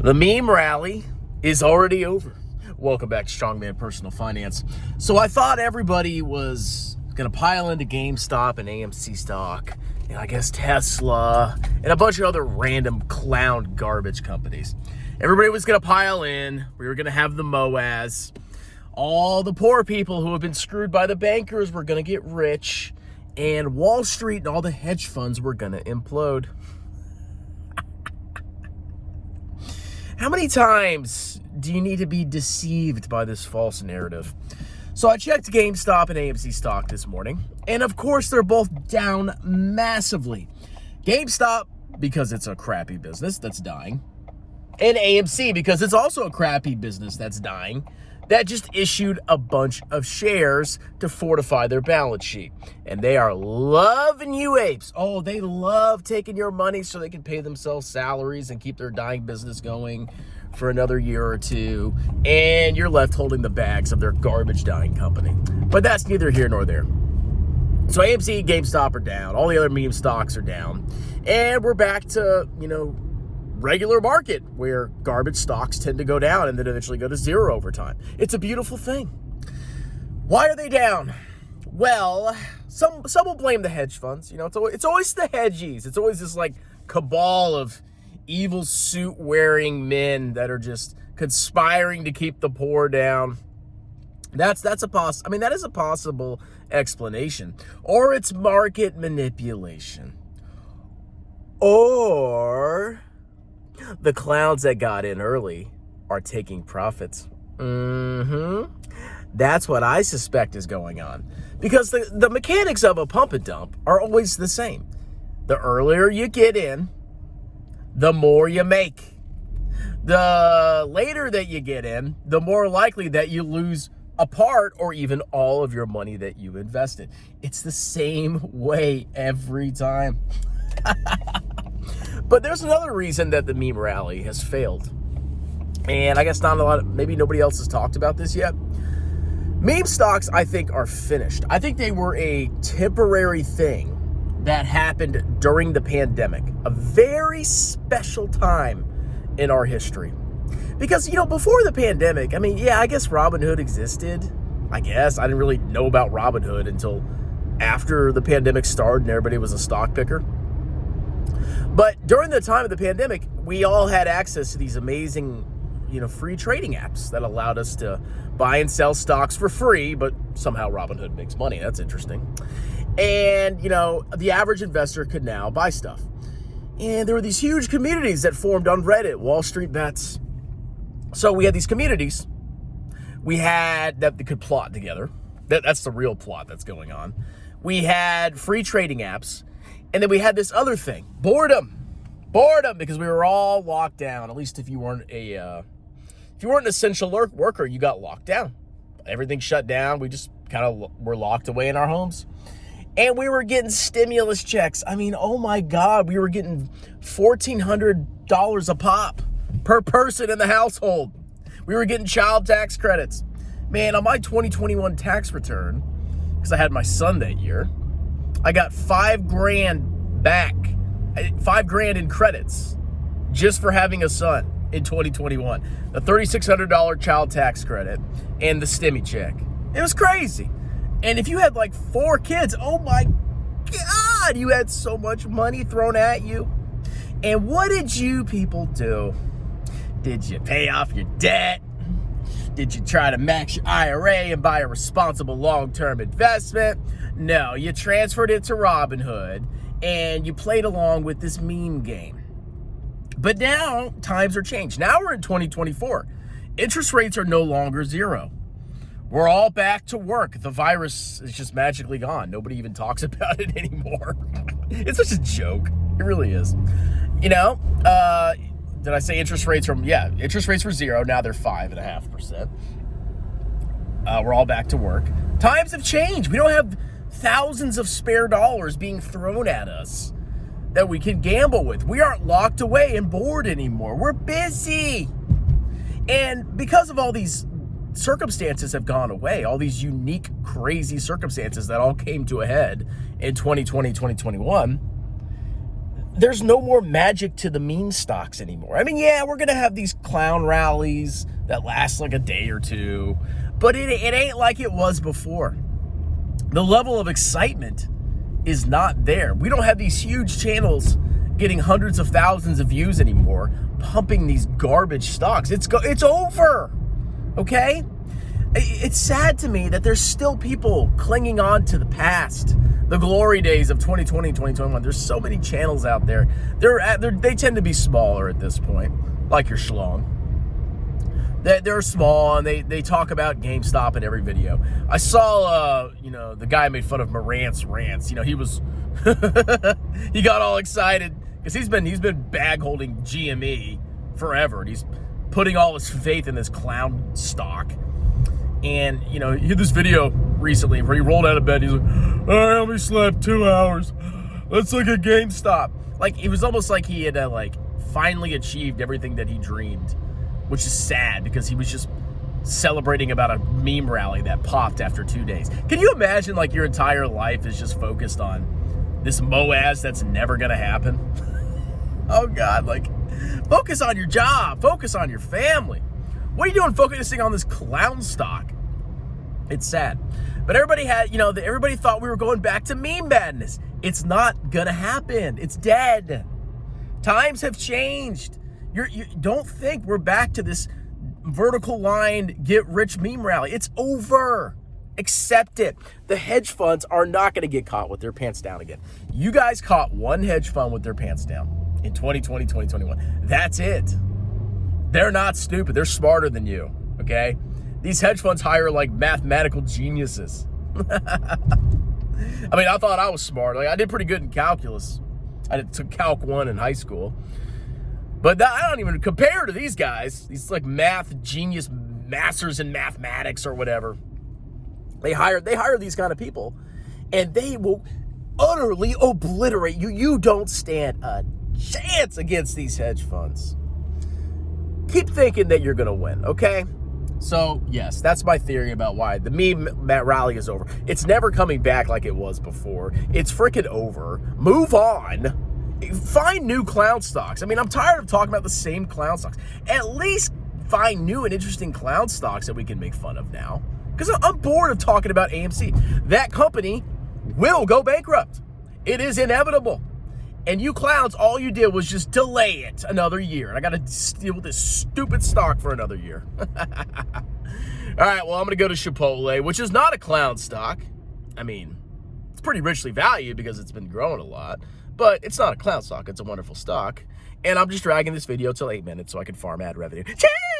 The meme rally is already over. Welcome back to Strongman Personal Finance. So I thought everybody was going to pile into GameStop and AMC stock, and I guess Tesla, and a bunch of other random clown garbage companies. Everybody was going to pile in. We were going to have the MOAS. All the poor people who have been screwed by the bankers were going to get rich, and Wall Street and all the hedge funds were going to implode. How many times do you need to be deceived by this false narrative? So I checked GameStop and AMC stock this morning, and of course they're both down massively. GameStop, because it's a crappy business that's dying, and AMC, because it's also a crappy business that's dying, that just issued a bunch of shares to fortify their balance sheet. And they are loving you apes. Oh, they love taking your money so they can pay themselves salaries and keep their dying business going for another year or two. And you're left holding the bags of their garbage dying company. But that's neither here nor there. So AMC, GameStop are down. All the other meme stocks are down. And we're back to, regular market where garbage stocks tend to go down and then eventually go to zero over time. It's a beautiful thing. Why are they down? Well, some will blame the hedge funds. It's always the hedgies. It's always this cabal of evil suit wearing men that are just conspiring to keep the poor down. That is a possible explanation. Or it's market manipulation. Or the clowns that got in early are taking profits. That's what I suspect is going on. Because the mechanics of a pump and dump are always the same. The earlier you get in, the more you make. The later that you get in, the more likely that you lose a part or even all of your money that you invested. It's the same way every time. But there's another reason that the meme rally has failed. And I guess maybe nobody else has talked about this yet. Meme stocks, I think, are finished. I think they were a temporary thing that happened during the pandemic. A very special time in our history. Because, before the pandemic, I guess Robinhood existed. I guess. I didn't really know about Robinhood until after the pandemic started and everybody was a stock picker. But during the time of the pandemic, we all had access to these amazing, free trading apps that allowed us to buy and sell stocks for free, but somehow Robinhood makes money. That's interesting. And, the average investor could now buy stuff. And there were these huge communities that formed on Reddit, Wall Street Bets. So we had these communities. We had that could plot together. That's the real plot that's going on. We had free trading apps. And then we had this other thing, boredom, because we were all locked down. At least if you weren't an essential worker, you got locked down. Everything shut down. We just kind of were locked away in our homes. And we were getting stimulus checks. Oh my God, we were getting $1,400 a pop per person in the household. We were getting child tax credits. Man, on my 2021 tax return, because I had my son that year, I got $5,000 back, $5,000 in credits just for having a son in 2021. The $3,600 child tax credit and the stimmy check. It was crazy. And if you had 4 kids, oh my God, you had so much money thrown at you. And what did you people do? Did you pay off your debt? Did you try to max your IRA and buy a responsible long-term investment? No, you transferred it to Robinhood and you played along with this meme game. But now times are changed. Now we're in 2024. Interest rates are no longer zero. We're all back to work. The virus is just magically gone. Nobody even talks about it anymore. It's such a joke. It really is. Did I say interest rates interest rates were zero. Now they're 5.5%. We're all back to work. Times have changed. We don't have thousands of spare dollars being thrown at us that we can gamble with. We aren't locked away and bored anymore. We're busy. And because of all these circumstances have gone away, all these unique, crazy circumstances that all came to a head in 2020, 2021, there's no more magic to the meme stocks anymore. I mean, yeah, we're going to have these clown rallies that last like a day or two, but it ain't like it was before. The level of excitement is not there. We don't have these huge channels getting hundreds of thousands of views anymore, pumping these garbage stocks. It's over, okay? It's sad to me that there's still people clinging on to the past, the glory days of 2020, 2021. There's so many channels out there. They tend to be smaller at this point, like your Schlong. They're small, and they talk about GameStop in every video. I saw, the guy made fun of Morant's rants. He was, he got all excited because he's been bag holding GME forever, and he's putting all his faith in this clown stock. And, he had this video recently where he rolled out of bed. He's like, I only slept 2 hours. Let's look at GameStop. Like, it was almost like he had, finally achieved everything that he dreamed, which is sad because he was just celebrating about a meme rally that popped after 2 days. Can you imagine, your entire life is just focused on this MOAS that's never going to happen? Oh, God, focus on your job. Focus on your family. What are you doing focusing on this clown stock? It's sad. But everybody everybody thought we were going back to meme madness. It's not gonna happen. It's dead. Times have changed. You don't think we're back to this vertical line get rich meme rally. It's over. Accept it. The hedge funds are not gonna get caught with their pants down again. You guys caught one hedge fund with their pants down in 2020, 2021. That's it. They're not stupid. They're smarter than you, okay? These hedge funds hire mathematical geniuses. I mean, I thought I was smart. I did pretty good in calculus. I took Calc 1 in high school. But I don't even compare to these guys. These math genius masters in mathematics or whatever. They hire these kind of people, and they will utterly obliterate you. You don't stand a chance against these hedge funds. Keep thinking that you're going to win, okay? So, yes, that's my theory about why the meme rally is over. It's never coming back like it was before. It's freaking over. Move on. Find new clown stocks. I mean, I'm tired of talking about the same clown stocks. At least find new and interesting clown stocks that we can make fun of now. Because I'm bored of talking about AMC. That company will go bankrupt. It is inevitable. And you clowns, all you did was just delay it another year. And I got to deal with this stupid stock for another year. All right, well, I'm going to go to Chipotle, which is not a clown stock. I mean, it's pretty richly valued because it's been growing a lot. But it's not a clown stock. It's a wonderful stock. And I'm just dragging this video till 8 minutes so I can farm ad revenue. Cheers!